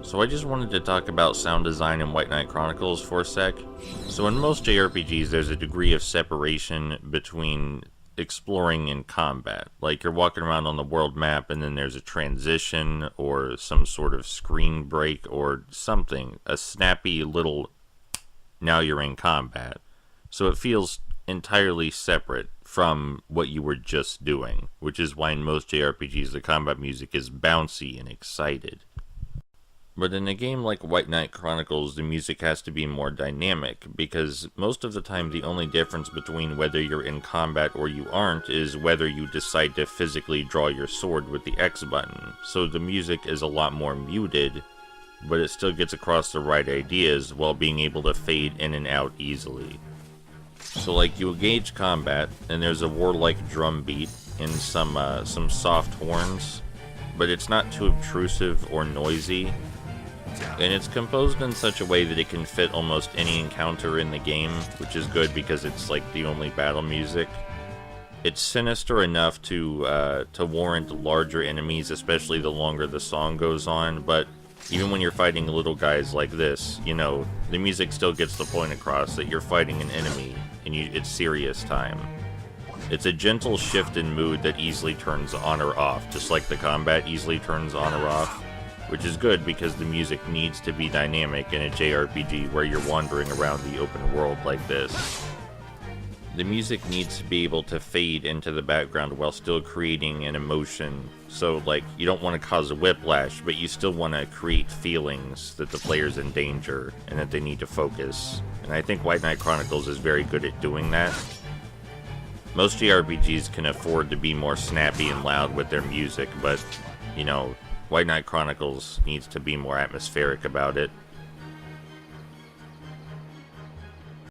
So I just wanted to talk about sound design in White Knight Chronicles for a sec. So in most JRPGs, there's a degree of separation between exploring and combat. Like you're walking around on the world map and then there's a transition or some sort of screen break or something. A snappy little, now you're in combat. So it feels entirely separate from what you were just doing, which is why in most JRPGs the combat music is bouncy and excited. But in a game like White Knight Chronicles, the music has to be more dynamic, because most of the time the only difference between whether you're in combat or you aren't is whether you decide to physically draw your sword with the X button. So the music is a lot more muted, but it still gets across the right ideas while being able to fade in and out easily. So like you engage combat, and there's a warlike drum beat and some soft horns, but it's not too obtrusive or noisy. And it's composed in such a way that it can fit almost any encounter in the game, which is good because it's like the only battle music. It's sinister enough to warrant larger enemies, especially the longer the song goes on, but even when you're fighting little guys like this, you know, the music still gets the point across that you're fighting an enemy, and it's serious time. It's a gentle shift in mood that easily turns on or off, just like the combat easily turns on or off. Which is good because the music needs to be dynamic in a JRPG where you're wandering around the open world like this. The music needs to be able to fade into the background while still creating an emotion. So, like, you don't want to cause a whiplash, but you still want to create feelings that the player's in danger and that they need to focus. And I think White Knight Chronicles is very good at doing that. Most JRPGs can afford to be more snappy and loud with their music, but, you know, White Knight Chronicles needs to be more atmospheric about it.